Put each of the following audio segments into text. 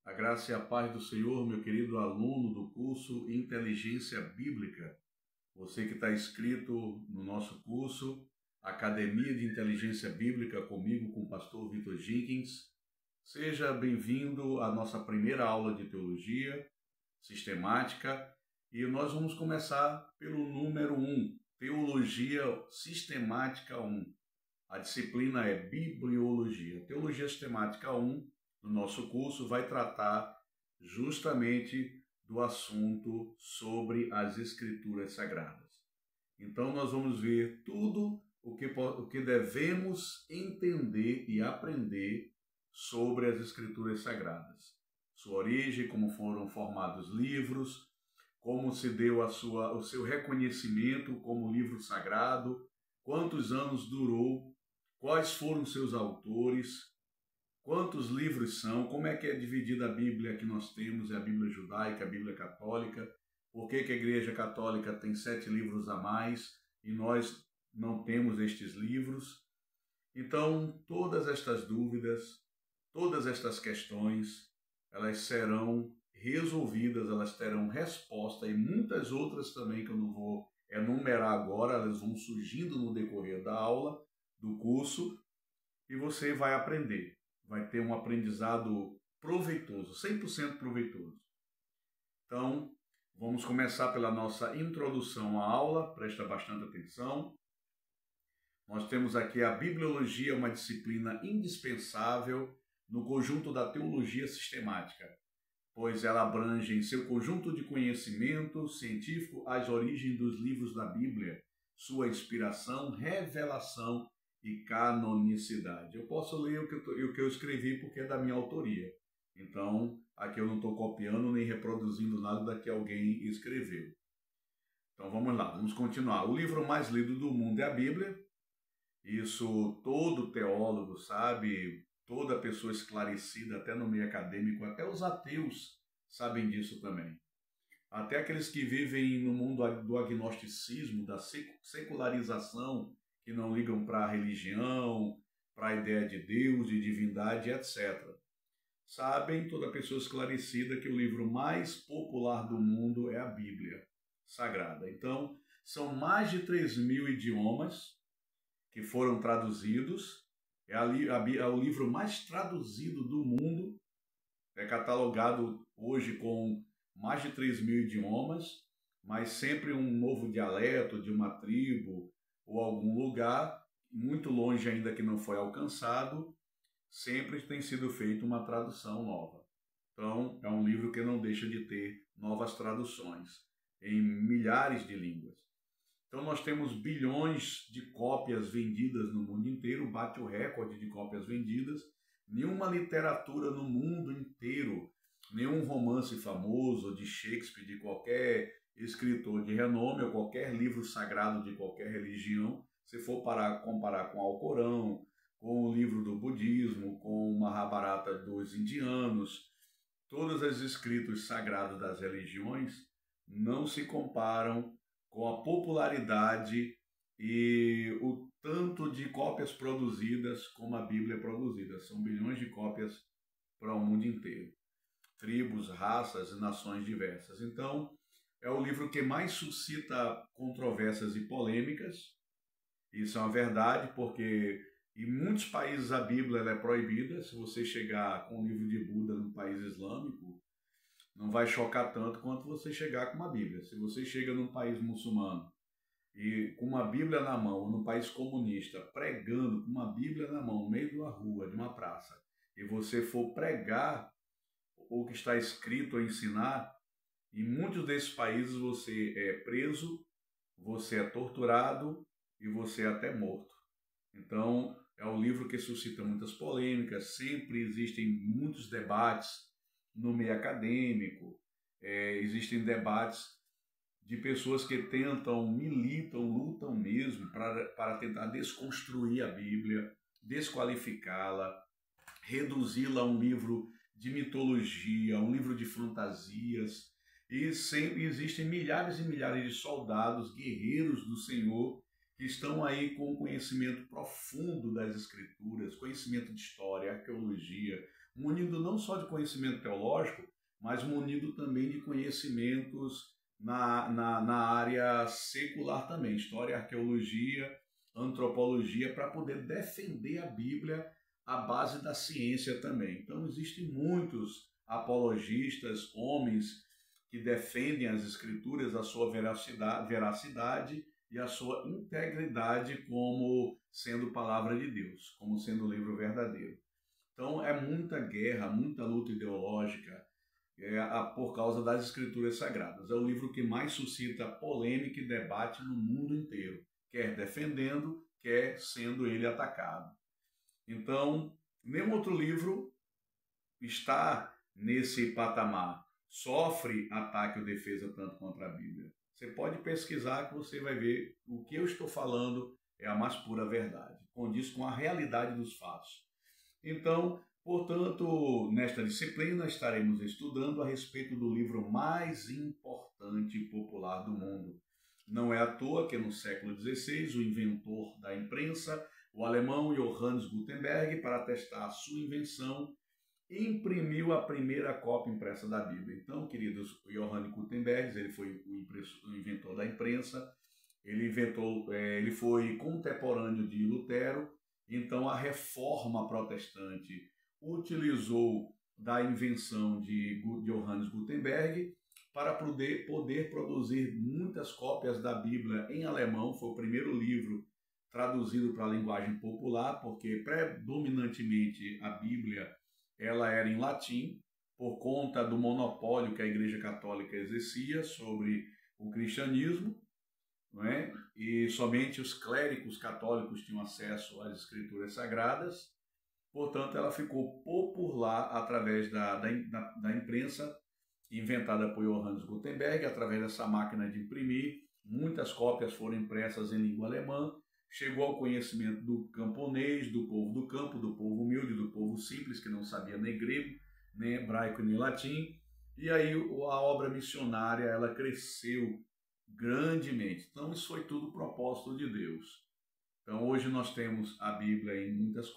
A graça e a paz do Senhor, meu querido aluno do curso Inteligência Bíblica. Você que está inscrito no nosso curso, Academia de Inteligência Bíblica, comigo, com o pastor Vitor Jenkins. Seja bem-vindo à nossa primeira aula de teologia sistemática e nós vamos começar pelo número 1, Teologia Sistemática 1. A disciplina é Bibliologia. Teologia Sistemática 1, no nosso curso, vai tratar justamente do assunto sobre as Escrituras Sagradas. Então, nós vamos ver tudo o que devemos entender e aprender sobre as Escrituras Sagradas. Sua origem, como foram formados livros, como se deu o seu reconhecimento como livro sagrado, quantos anos durou, quais foram seus autores, quantos livros são, como é que é dividida a Bíblia que nós temos, é a Bíblia judaica, a Bíblia católica, por que a Igreja Católica tem 7 livros a mais e nós não temos estes livros. Então, todas estas dúvidas, todas estas questões, elas serão resolvidas, elas terão resposta, e muitas outras também que eu não vou enumerar agora, elas vão surgindo no decorrer da aula, do curso, e você vai aprender. Vai ter um aprendizado proveitoso, 100% proveitoso. Então, vamos começar pela nossa introdução à aula, presta bastante atenção. Nós temos aqui a Bibliologia, uma disciplina indispensável no conjunto da teologia sistemática, pois ela abrange em seu conjunto de conhecimento científico as origens dos livros da Bíblia, sua inspiração, revelação e canonicidade. Eu posso ler o que eu escrevi porque é da minha autoria. Então, aqui eu não estou copiando nem reproduzindo nada da que alguém escreveu. Então, vamos lá, vamos continuar. O livro mais lido do mundo é a Bíblia. Isso todo teólogo sabe, toda pessoa esclarecida, até no meio acadêmico, até os ateus sabem disso também. Até aqueles que vivem no mundo do agnosticismo, da secularização, que não ligam para a religião, para a ideia de Deus, de divindade, etc. Sabem, toda pessoa esclarecida, que o livro mais popular do mundo é a Bíblia Sagrada. Então, são mais de 3.000 idiomas que foram traduzidos. É o livro mais traduzido do mundo, é catalogado hoje com mais de 3.000 idiomas, mas sempre um novo dialeto de uma tribo ou algum lugar, muito longe ainda que não foi alcançado, sempre tem sido feita uma tradução nova. Então, é um livro que não deixa de ter novas traduções em milhares de línguas. Então, nós temos bilhões de cópias vendidas no mundo inteiro, bate o recorde de cópias vendidas. Nenhuma literatura no mundo inteiro, nenhum romance famoso de Shakespeare, de qualquer escritor de renome, ou qualquer livro sagrado de qualquer religião, se for comparar com o Alcorão, com o livro do budismo, com o Mahabharata dos indianos, todos os escritos sagrados das religiões não se comparam com a popularidade e o tanto de cópias produzidas como a Bíblia é produzida. São bilhões de cópias para o mundo inteiro. Tribos, raças e nações diversas. Então, é o livro que mais suscita controvérsias e polêmicas. Isso é uma verdade, porque em muitos países a Bíblia é proibida. Se você chegar com o livro de Buda num país islâmico, não vai chocar tanto quanto você chegar com uma Bíblia. Se você chega num país muçulmano e com uma Bíblia na mão, ou num país comunista, pregando com uma Bíblia na mão, no meio de uma rua, de uma praça, e você for pregar o que está escrito ou ensinar, em muitos desses países você é preso, você é torturado e você é até morto. Então, é um livro que suscita muitas polêmicas, sempre existem muitos debates no meio acadêmico, existem debates de pessoas que tentam, militam, lutam mesmo para tentar desconstruir a Bíblia, desqualificá-la, reduzi-la a um livro de mitologia, a um livro de fantasias. E sempre existem milhares e milhares de soldados, guerreiros do Senhor, que estão aí com conhecimento profundo das Escrituras, conhecimento de história, arqueologia, munido não só de conhecimento teológico, mas munido também de conhecimentos na área secular também, história, arqueologia, antropologia, para poder defender a Bíblia à base da ciência também. Então, existem muitos apologistas, homens que defendem as Escrituras, a sua veracidade e a sua integridade como sendo palavra de Deus, como sendo livro verdadeiro. Então, é muita guerra, muita luta ideológica por causa das Escrituras Sagradas. É o livro que mais suscita polêmica e debate no mundo inteiro, quer defendendo, quer sendo ele atacado. Então, nenhum outro livro está nesse patamar, sofre ataque ou defesa tanto contra a Bíblia. Você pode pesquisar que você vai ver o que eu estou falando é a mais pura verdade, condiz com a realidade dos fatos. Então, portanto, nesta disciplina estaremos estudando a respeito do livro mais importante e popular do mundo. Não é à toa que no século XVI o inventor da imprensa, o alemão Johannes Gutenberg, para testar a sua invenção, imprimiu a primeira cópia impressa da Bíblia. Então, queridos, Johannes Gutenberg, ele foi o inventor da imprensa, ele foi contemporâneo de Lutero. Então, a reforma protestante utilizou da invenção de Johannes Gutenberg para poder produzir muitas cópias da Bíblia em alemão. Foi o primeiro livro traduzido para a linguagem popular, porque predominantemente a Bíblia ela era em latim, por conta do monopólio que a Igreja Católica exercia sobre o cristianismo, não é? E somente os clérigos católicos tinham acesso às Escrituras Sagradas. Portanto, ela ficou popular através da imprensa, inventada por Johannes Gutenberg, através dessa máquina de imprimir. Muitas cópias foram impressas em língua alemã, chegou ao conhecimento do camponês, do povo do campo, do povo humilde, do povo simples, que não sabia nem grego, nem hebraico, nem latim. E aí a obra missionária ela cresceu grandemente. Então, isso foi tudo propósito de Deus. Então, hoje nós temos a Bíblia em muitas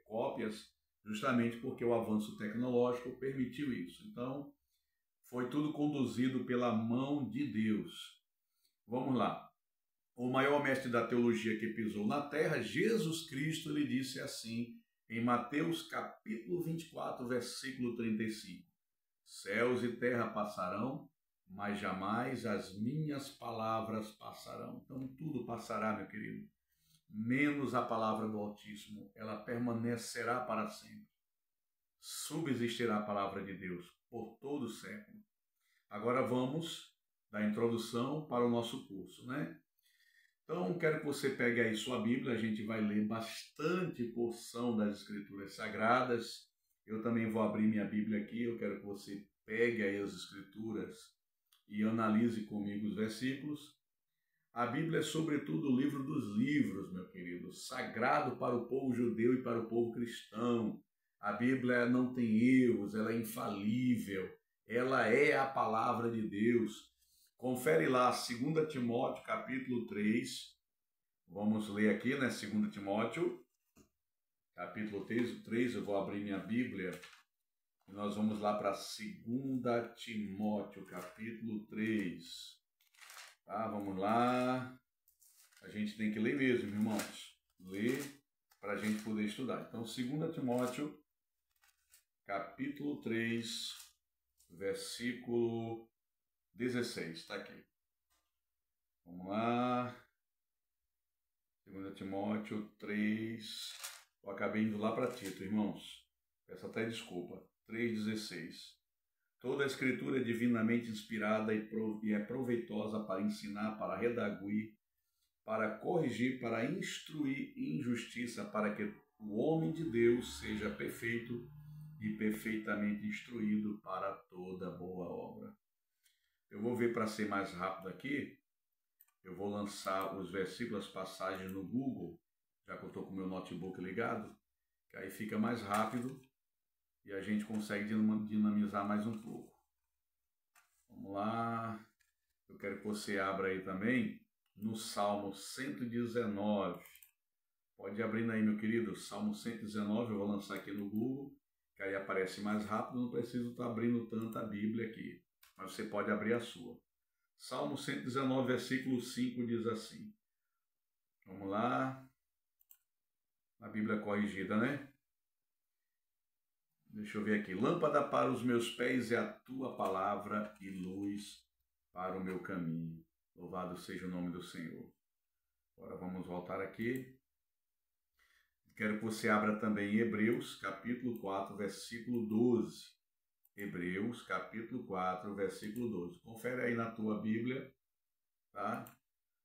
cópias, justamente porque o avanço tecnológico permitiu isso. Então, foi tudo conduzido pela mão de Deus. Vamos lá. O maior mestre da teologia que pisou na terra, Jesus Cristo, ele disse assim, em Mateus capítulo 24, versículo 35. Céus e terra passarão, mas jamais as minhas palavras passarão. Então tudo passará, meu querido, menos a palavra do Altíssimo, ela permanecerá para sempre. Subsistirá a palavra de Deus por todo o século. Agora vamos da introdução para o nosso curso, né? Então, quero que você pegue aí sua Bíblia, a gente vai ler bastante porção das Escrituras Sagradas. Eu também vou abrir minha Bíblia aqui, eu quero que você pegue aí as Escrituras e analise comigo os versículos. A Bíblia é, sobretudo, o livro dos livros, meu querido, sagrado para o povo judeu e para o povo cristão. A Bíblia não tem erros, ela é infalível, ela é a palavra de Deus. Confere lá, 2 Timóteo, capítulo 3. Vamos ler aqui, né? 2 Timóteo, capítulo 3. Eu vou abrir minha Bíblia e nós vamos lá para 2 Timóteo, capítulo 3. Tá, vamos lá. A gente tem que ler mesmo, irmãos. Ler para a gente poder estudar. Então, 2 Timóteo, capítulo 3, versículo 16, está aqui. Vamos lá. 2 Timóteo 3. Eu acabei indo lá para Tito, irmãos. Peço até desculpa. 3,16. Toda a escritura é divinamente inspirada e é proveitosa para ensinar, para redarguir, para corrigir, para instruir em justiça, para que o homem de Deus seja perfeito e perfeitamente instruído para toda boa obra. Eu vou ver para ser mais rápido aqui, eu vou lançar os versículos, as passagens no Google, já que eu estou com o meu notebook ligado, que aí fica mais rápido e a gente consegue dinamizar mais um pouco. Vamos lá, eu quero que você abra aí também no Salmo 119. Pode abrir aí, meu querido, Salmo 119, eu vou lançar aqui no Google, que aí aparece mais rápido, não preciso estar abrindo tanto a Bíblia aqui, mas você pode abrir a sua. Salmo 119, versículo 5 diz assim. Vamos lá. A Bíblia corrigida, né? Deixa eu ver aqui. Lâmpada para os meus pés é a tua palavra e luz para o meu caminho. Louvado seja o nome do Senhor. Agora vamos voltar aqui. Quero que você abra também Hebreus, capítulo 4, versículo 12. Hebreus, capítulo 4, versículo 12. Confere aí na tua Bíblia, tá?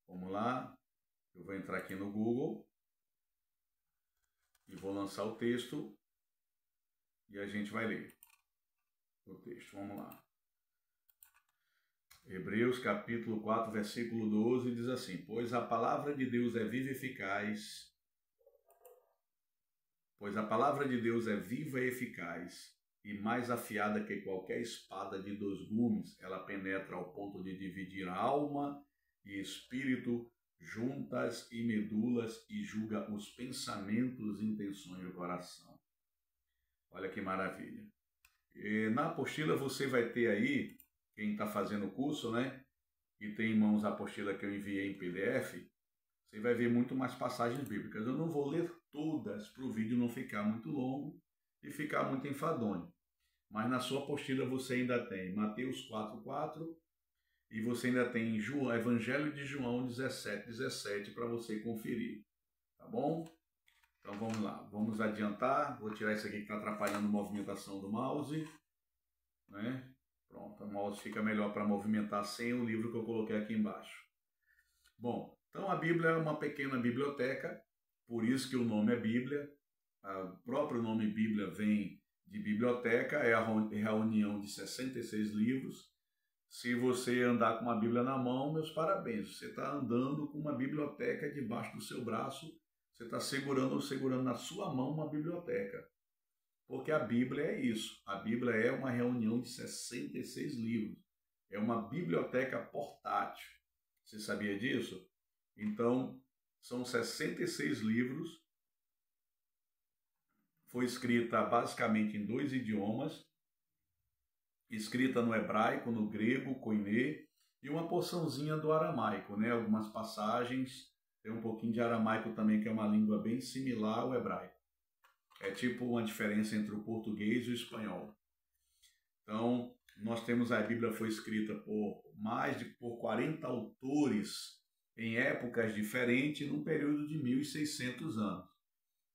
Vamos lá. Eu vou entrar aqui no Google e vou lançar o texto e a gente vai ler o texto. Vamos lá. Hebreus, capítulo 4, versículo 12, diz assim: Pois a palavra de Deus é viva e eficaz. Pois a palavra de Deus é viva e eficaz, e mais afiada que qualquer espada de 2 gumes, ela penetra ao ponto de dividir alma e espírito, juntas e medulas, e julga os pensamentos e intenções do coração. Olha que maravilha. E na apostila você vai ter aí, quem está fazendo o curso, né? E tem em mãos a apostila que eu enviei em PDF, você vai ver muito mais passagens bíblicas. Eu não vou ler todas para o vídeo não ficar muito longo e ficar muito enfadonho. Mas na sua apostila você ainda tem Mateus 4:4 e você ainda tem Evangelho de João 17:17 para você conferir. Tá bom? Então vamos lá, vamos adiantar. Vou tirar isso aqui que está atrapalhando a movimentação do mouse. Né? Pronto, o mouse fica melhor para movimentar sem o livro que eu coloquei aqui embaixo. Bom, então a Bíblia é uma pequena biblioteca, por isso que o nome é Bíblia. O próprio nome Bíblia vem de biblioteca, é a união de 66 livros. Se você andar com uma Bíblia na mão, meus parabéns, você está andando com uma biblioteca debaixo do seu braço, você está segurando na sua mão uma biblioteca. Porque a Bíblia é isso, a Bíblia é uma reunião de 66 livros, é uma biblioteca portátil. Você sabia disso? Então, são 66 livros. Foi escrita basicamente em 2 idiomas. Escrita no hebraico, no grego, koiné, e uma porçãozinha do aramaico, né? Algumas passagens. Tem um pouquinho de aramaico também, que é uma língua bem similar ao hebraico. É tipo uma diferença entre o português e o espanhol. Então, nós temos a Bíblia foi escrita por 40 autores em épocas diferentes, num período de 1.600 anos.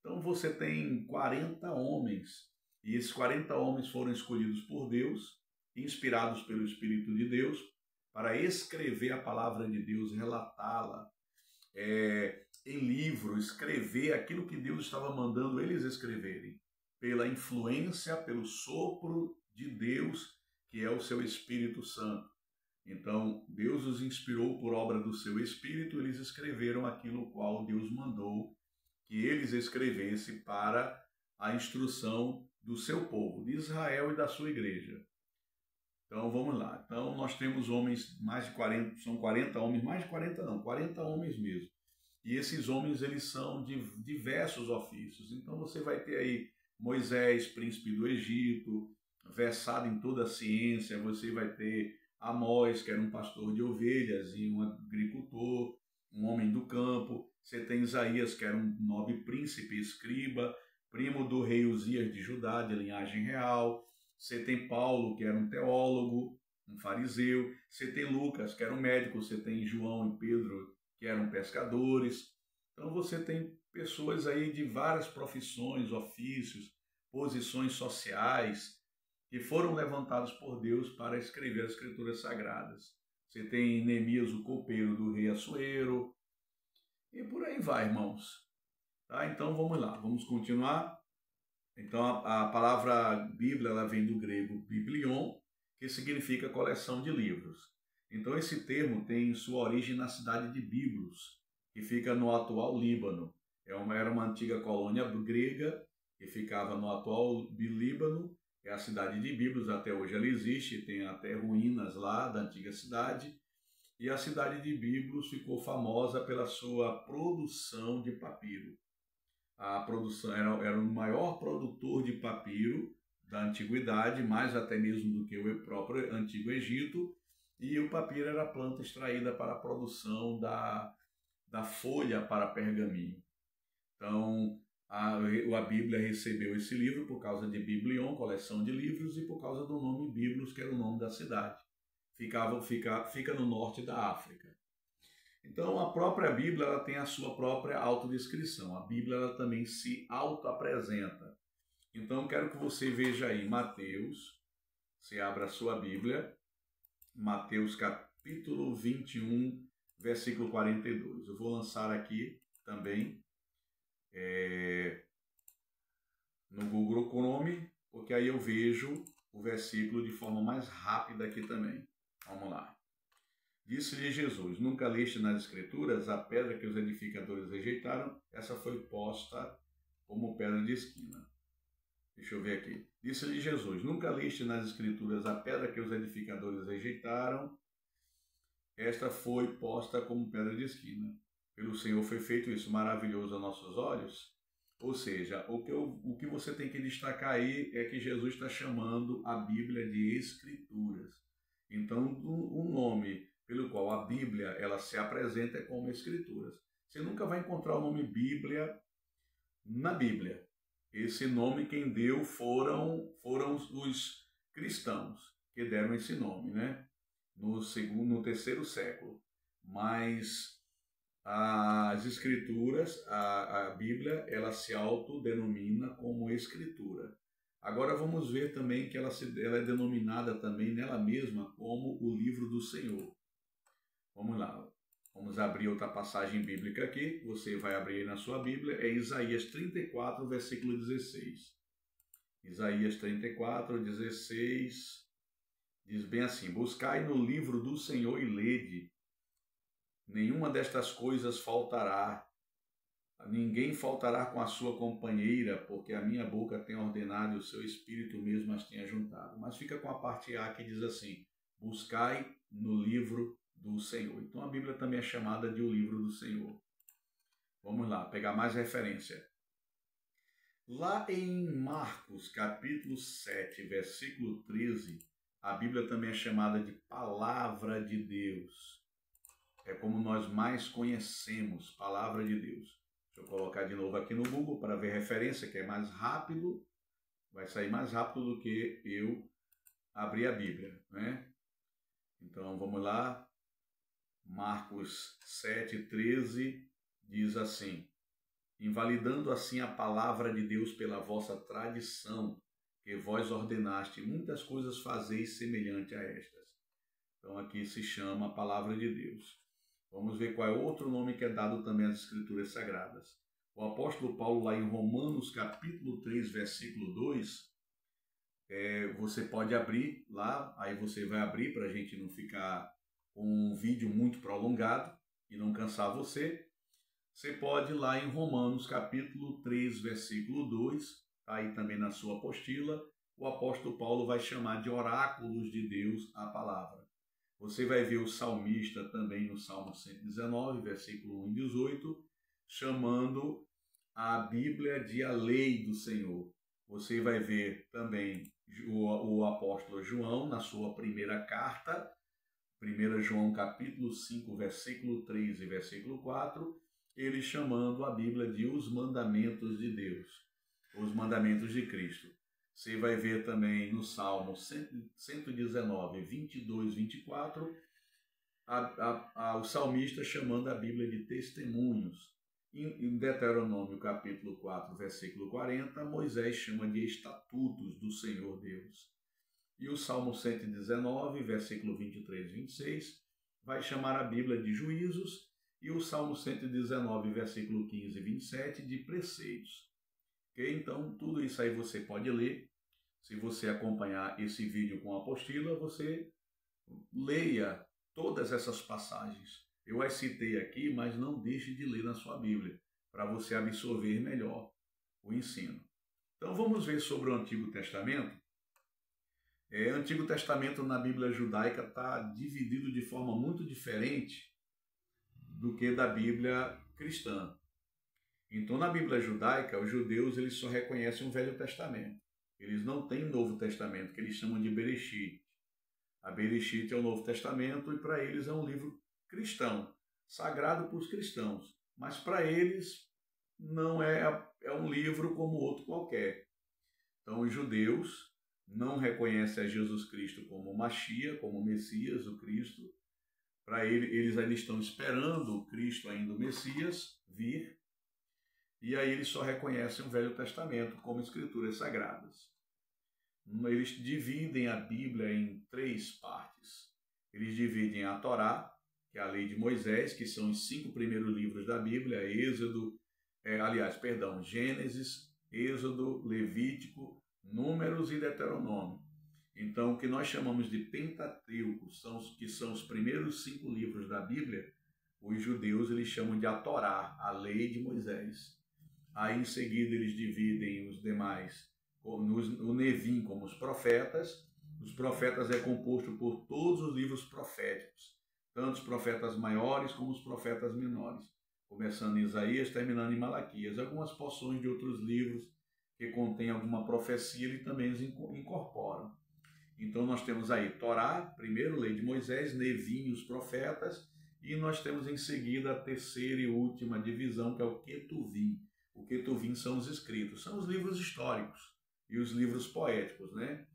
Então você tem 40 homens, e esses 40 homens foram escolhidos por Deus, inspirados pelo Espírito de Deus, para escrever a palavra de Deus, relatá-la em livro, escrever aquilo que Deus estava mandando eles escreverem, pela influência, pelo sopro de Deus, que é o seu Espírito Santo. Então, Deus os inspirou por obra do seu Espírito, eles escreveram aquilo qual Deus mandou que eles escrevessem para a instrução do seu povo, de Israel e da sua igreja. Então, vamos lá. Então, nós temos homens, mais de 40, são 40 homens, mais de 40 não, 40 homens mesmo. E esses homens, eles são de diversos ofícios. Então, você vai ter aí Moisés, príncipe do Egito, versado em toda a ciência. Você vai ter Amós, que era um pastor de ovelhas e um agricultor, um homem do campo. Você tem Isaías, que era um nobre príncipe, escriba, primo do rei Uzias de Judá, de linhagem real. Você tem Paulo, que era um teólogo, um fariseu. Você tem Lucas, que era um médico. Você tem João e Pedro, que eram pescadores. Então você tem pessoas aí de várias profissões, ofícios, posições sociais, que foram levantados por Deus para escrever as Escrituras Sagradas. Você tem Neemias, o copeiro do rei Assuero, e por aí vai, irmãos. Tá? Então vamos lá, vamos continuar. Então a palavra Bíblia ela vem do grego biblion, que significa coleção de livros. Então esse termo tem sua origem na cidade de Biblos, que fica no atual Líbano. Era uma antiga colônia grega que ficava no atual Líbano. É a cidade de Biblos, até hoje ela existe, tem até ruínas lá da antiga cidade. E a cidade de Biblos ficou famosa pela sua produção de papiro. A produção era o maior produtor de papiro da antiguidade, mais até mesmo do que o próprio Antigo Egito, e o papiro era a planta extraída para a produção da folha para pergaminho. Então, a Bíblia recebeu esse livro por causa de Biblion, coleção de livros, e por causa do nome Biblos, que era o nome da cidade. Fica no norte da África. Então, a própria Bíblia ela tem a sua própria autodescrição. A Bíblia ela também se autoapresenta. Então, quero que você veja aí Mateus, você abra a sua Bíblia, Mateus capítulo 21, versículo 42. Eu vou lançar aqui também no Google Chrome, porque aí eu vejo o versículo de forma mais rápida aqui também. Vamos lá. Disse-lhe Jesus: nunca leste nas Escrituras a pedra que os edificadores rejeitaram? Essa foi posta como pedra de esquina. Deixa eu ver aqui. Disse-lhe Jesus: nunca leste nas Escrituras a pedra que os edificadores rejeitaram? Esta foi posta como pedra de esquina. Pelo Senhor foi feito isso, maravilhoso aos nossos olhos. Ou seja, o que você tem que destacar aí é que Jesus está chamando a Bíblia de Escrituras. Então, o nome pelo qual a Bíblia ela se apresenta é como Escrituras. Você nunca vai encontrar o nome Bíblia na Bíblia. Esse nome quem deu foram os cristãos que deram esse nome, né? No terceiro século. Mas as Escrituras, a Bíblia, ela se autodenomina como Escritura. Agora vamos ver também que ela é denominada também nela mesma como o livro do Senhor. Vamos lá, vamos abrir outra passagem bíblica aqui, você vai abrir aí na sua Bíblia, é Isaías 34, versículo 16. Isaías 34, 16, diz bem assim: buscai no livro do Senhor e lede, nenhuma destas coisas faltará, ninguém faltará com a sua companheira, porque a minha boca tem ordenado e o seu espírito mesmo as tenha juntado. Mas fica com a parte A que diz assim: buscai no livro do Senhor. Então a Bíblia também é chamada de o livro do Senhor. Vamos lá, pegar mais referência. Lá em Marcos, capítulo 7, versículo 13, a Bíblia também é chamada de Palavra de Deus. É como nós mais conhecemos, Palavra de Deus. Deixa eu colocar de novo aqui no Google para ver referência, que é mais rápido, vai sair mais rápido do que eu abrir a Bíblia, né? Então vamos lá. Marcos 7,13 diz assim: invalidando assim a palavra de Deus pela vossa tradição, que vós ordenaste, muitas coisas fazeis semelhante a estas. Então aqui se chama a palavra de Deus. Vamos ver qual é outro nome que é dado também às Escrituras Sagradas. O apóstolo Paulo, lá em Romanos capítulo 3, versículo 2, você pode abrir lá, aí você vai abrir para a gente não ficar com um vídeo muito prolongado e não cansar você. Você pode ir lá em Romanos capítulo 3, versículo 2, está aí também na sua apostila, o apóstolo Paulo vai chamar de oráculos de Deus a palavra. Você vai ver o salmista também no Salmo 119, versículo 1 e 18, chamando a Bíblia de a lei do Senhor. Você vai ver também o apóstolo João na sua primeira carta, 1 João capítulo 5, versículo 3 e versículo 4, ele chamando a Bíblia de os mandamentos de Deus, os mandamentos de Cristo. Você vai ver também no Salmo 119, 22, 24, o salmista chamando a Bíblia de testemunhos. Em Deuteronômio capítulo 4, versículo 40, Moisés chama de estatutos do Senhor Deus. E o Salmo 119, versículo 23 e 26, vai chamar a Bíblia de juízos, e o Salmo 119, versículo 15 e 27, de preceitos. Okay? Então, tudo isso aí você pode ler. Se você acompanhar esse vídeo com a apostila, você leia todas essas passagens. Eu as citei aqui, mas não deixe de ler na sua Bíblia, para você absorver melhor o ensino. Então, vamos ver sobre o Antigo Testamento. O Antigo Testamento na Bíblia judaica está dividido de forma muito diferente do que da Bíblia cristã. Então, na Bíblia judaica, os judeus eles só reconhecem o Velho Testamento. Eles não têm Novo Testamento, que eles chamam de Bereshit. A Bereshit é o Novo Testamento e para eles é um livro cristão, sagrado para os cristãos. Mas para eles não é um livro como outro qualquer. Então os judeus não reconhecem a Jesus Cristo como Mashiach, como Messias, o Cristo. Para eles ainda estão esperando o Cristo ainda, o Messias, vir. E aí eles só reconhecem o Velho Testamento como escrituras sagradas. Eles dividem a Bíblia em 3 partes. Eles dividem a Torá, que é a lei de Moisés, que são os 5 primeiros livros da Bíblia, Gênesis, Êxodo, Levítico, Números e Deuteronômio. Então, o que nós chamamos de Pentateuco, que são os primeiros 5 livros da Bíblia, os judeus eles chamam de a Torá, a lei de Moisés. Aí, em seguida, eles dividem os demais, o Nevim como os profetas. Os profetas é composto por todos os livros proféticos, tanto os profetas maiores como os profetas menores, começando em Isaías, terminando em Malaquias. Algumas porções de outros livros que contêm alguma profecia, ele também os incorporam. Então nós temos aí Torá, primeiro, lei de Moisés, Nevim, os profetas, e nós temos em seguida a terceira e última divisão, que é o Ketuvim. O Ketuvim são os escritos, são os livros históricos e os livros poéticos, né?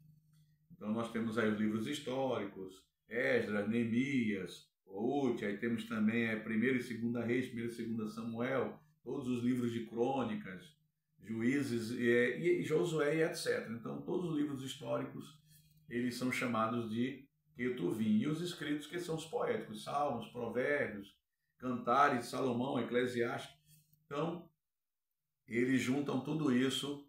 Então nós temos aí os livros históricos, Esdras, Neemias, Ruth, aí temos também 1ª e 2ª Reis, 1ª e 2ª Samuel, todos os livros de crônicas, Juízes e Josué e etc. Então todos os livros históricos, eles são chamados de Ketuvim. E os escritos que são os poéticos, Salmos, Provérbios, Cantares, Salomão, Eclesiastes. Então, eles juntam tudo isso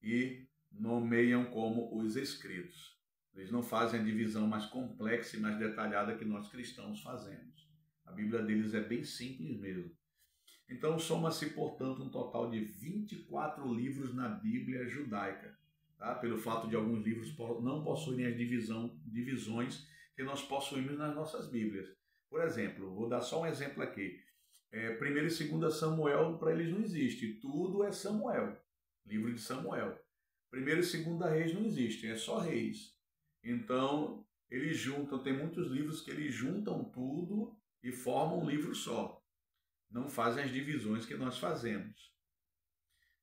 e nomeiam como os escritos. Eles não fazem a divisão mais complexa e mais detalhada que nós cristãos fazemos. A Bíblia deles é bem simples mesmo. Então, soma-se, portanto, um total de 24 livros na Bíblia judaica, tá? Pelo fato de alguns livros não possuírem as divisões que nós possuímos nas nossas Bíblias. Por exemplo, vou dar só um exemplo aqui. 1ª e 2ª Samuel, para eles não existe. Tudo é Samuel, livro de Samuel. 1ª e 2ª Reis não existe, é só Reis. Então, eles juntam, tem muitos livros que eles juntam tudo e formam um livro só. Não fazem as divisões que nós fazemos.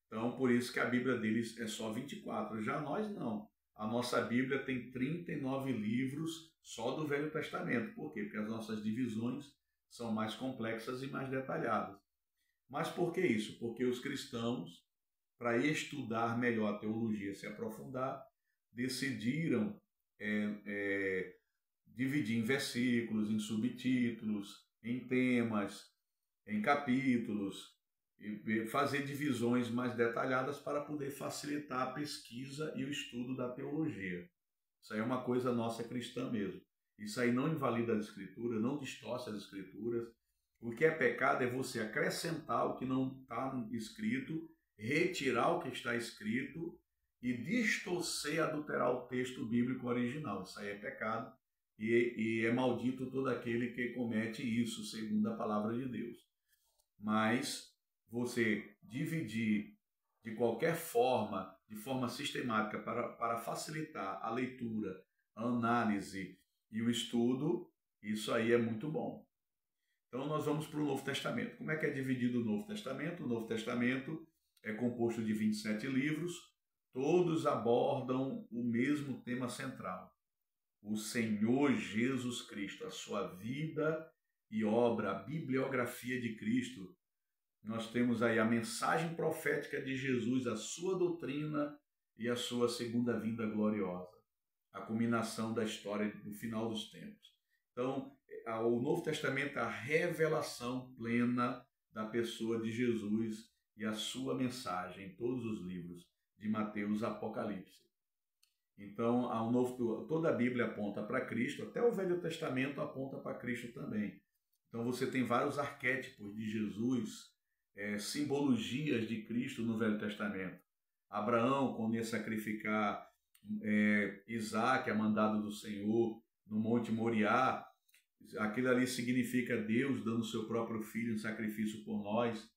Então, por isso que a Bíblia deles é só 24. Já nós não. A nossa Bíblia tem 39 livros só do Velho Testamento. Por quê? Porque as nossas divisões são mais complexas e mais detalhadas. Mas por que isso? Porque os cristãos, para estudar melhor a teologia, se aprofundar, decidiram dividir em versículos, em subtítulos, em temas, em capítulos, e fazer divisões mais detalhadas para poder facilitar a pesquisa e o estudo da teologia. Isso aí é uma coisa nossa cristã mesmo. Isso aí não invalida as escrituras, não distorce as escrituras. O que é pecado é você acrescentar o que não está escrito, retirar o que está escrito e distorcer, adulterar o texto bíblico original. Isso aí é pecado e é maldito todo aquele que comete isso, segundo a palavra de Deus. Mas você dividir de qualquer forma, de forma sistemática, para facilitar a leitura, a análise e o estudo, isso aí é muito bom. Então nós vamos para o Novo Testamento. Como é que é dividido o Novo Testamento? O Novo Testamento é composto de 27 livros, todos abordam o mesmo tema central: o Senhor Jesus Cristo, a sua vida e obra, a bibliografia de Cristo. Nós temos aí a mensagem profética de Jesus, a sua doutrina e a sua segunda vinda gloriosa, a culminação da história do final dos tempos. Então, o Novo Testamento é a revelação plena da pessoa de Jesus e a sua mensagem em todos os livros, de Mateus a Apocalipse. Então, toda a Bíblia aponta para Cristo, até o Velho Testamento aponta para Cristo também. Então, você tem vários arquétipos de Jesus, simbologias de Cristo no Velho Testamento. Abraão, quando ia sacrificar Isaac, a mandado do Senhor, no Monte Moriá, aquilo ali significa Deus dando o seu próprio filho em sacrifício por nós.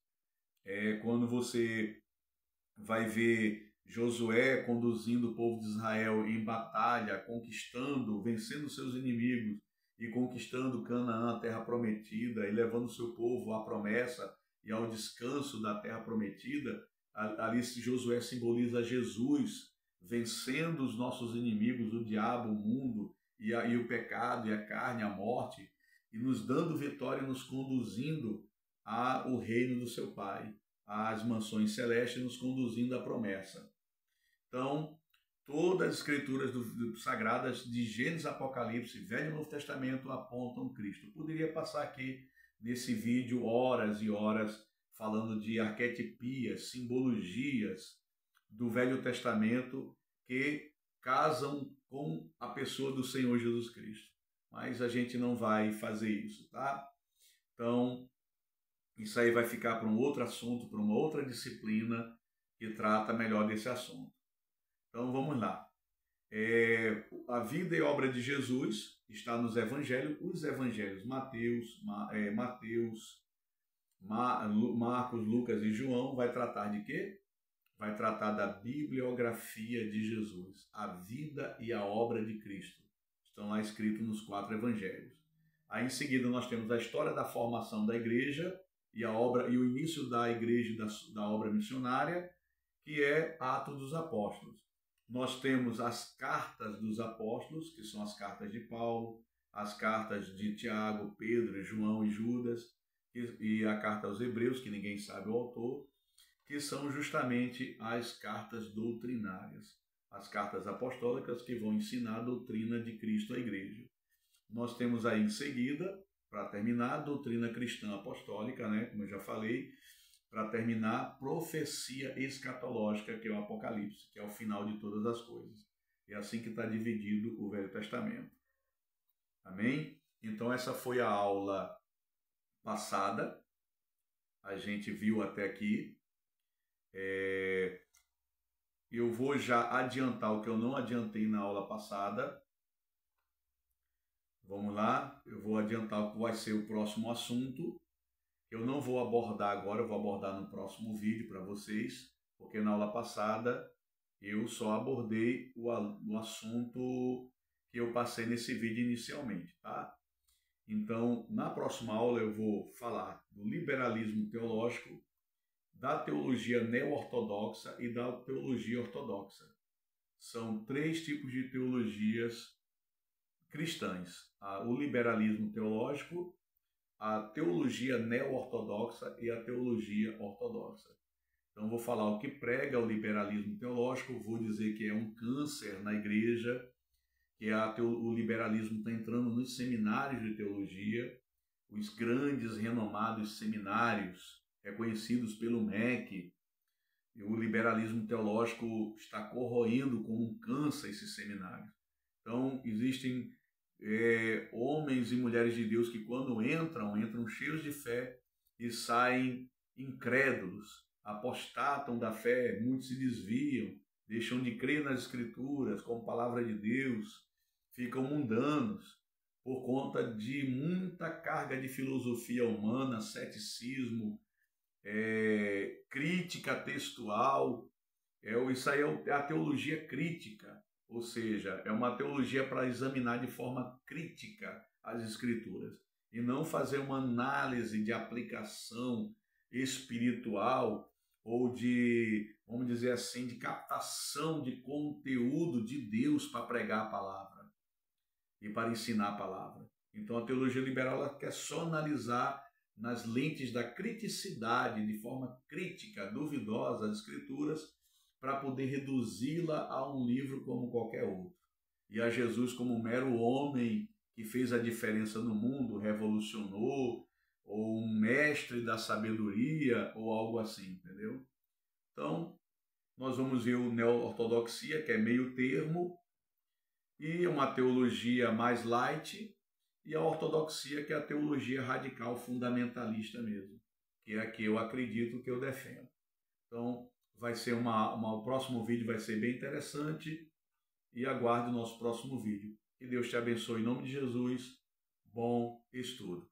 Quando você vai ver Josué conduzindo o povo de Israel em batalha, conquistando, vencendo seus inimigos e conquistando Canaã, a terra prometida, e levando o seu povo à promessa e ao descanso da terra prometida. Ali Josué simboliza Jesus vencendo os nossos inimigos, o diabo, o mundo e o pecado e a carne, a morte, e nos dando vitória, nos conduzindo ao reino do seu Pai, às mansões celestes, nos conduzindo à promessa. Então, todas as escrituras sagradas, de Gênesis, Apocalipse, Velho e Novo Testamento, apontam Cristo. Eu poderia passar aqui nesse vídeo horas e horas falando de arquetipias, simbologias do Velho Testamento que casam com a pessoa do Senhor Jesus Cristo. Mas a gente não vai fazer isso, tá? Então, isso aí vai ficar para um outro assunto, para uma outra disciplina que trata melhor desse assunto. Então, vamos lá. A vida e obra de Jesus está nos evangelhos. Os evangelhos Mateus, Marcos, Lucas e João vai tratar de quê? Vai tratar da bibliografia de Jesus, a vida e a obra de Cristo. Estão lá escritos nos 4 evangelhos. Aí em seguida nós temos a história da formação da igreja e a obra e o início da igreja e da obra missionária, que é Atos dos Apóstolos. Nós temos as cartas dos apóstolos, que são as cartas de Paulo, as cartas de Tiago, Pedro, João e Judas, e a carta aos Hebreus, que ninguém sabe o autor, que são justamente as cartas doutrinárias, as cartas apostólicas que vão ensinar a doutrina de Cristo à igreja. Nós temos aí em seguida, para terminar, a doutrina cristã apostólica, né, como eu já falei, para terminar, a profecia escatológica, que é o Apocalipse, que é o final de todas as coisas. É assim que está dividido o Velho Testamento. Amém? Então essa foi a aula passada. A gente viu até aqui. Eu vou já adiantar o que eu não adiantei na aula passada. Vamos lá, eu vou adiantar o que vai ser o próximo assunto. Eu não vou abordar agora, eu vou abordar no próximo vídeo para vocês, porque na aula passada eu só abordei o assunto que eu passei nesse vídeo inicialmente, tá? Então, na próxima aula eu vou falar do liberalismo teológico, da teologia neo-ortodoxa e da teologia ortodoxa. São 3 tipos de teologias cristãs: o liberalismo teológico, a teologia neo-ortodoxa e a teologia ortodoxa. Então, vou falar o que prega o liberalismo teológico, vou dizer que é um câncer na igreja, que o liberalismo está entrando nos seminários de teologia, os grandes, renomados seminários, reconhecidos pelo MEC. E o liberalismo teológico está corroendo como um câncer esses seminários. Então, existem homens e mulheres de Deus que quando entram cheios de fé e saem incrédulos, apostatam da fé, muitos se desviam, deixam de crer nas Escrituras como palavra de Deus, ficam mundanos por conta de muita carga de filosofia humana, ceticismo, crítica textual. Isso aí é a teologia crítica. Ou seja, é uma teologia para examinar de forma crítica as Escrituras e não fazer uma análise de aplicação espiritual ou de, vamos dizer assim, de captação de conteúdo de Deus para pregar a palavra e para ensinar a palavra. Então a teologia liberal ela quer só analisar nas lentes da criticidade, de forma crítica, duvidosa, as Escrituras, para poder reduzi-la a um livro como qualquer outro. E a Jesus como um mero homem que fez a diferença no mundo, revolucionou, ou um mestre da sabedoria, ou algo assim, entendeu? Então, nós vamos ver o neo-ortodoxia, que é meio termo, e uma teologia mais light, e a ortodoxia, que é a teologia radical fundamentalista mesmo, que é a que eu acredito, que eu defendo. Então, vai ser o próximo vídeo vai ser bem interessante e aguarde o nosso próximo vídeo. Que Deus te abençoe em nome de Jesus. Bom estudo.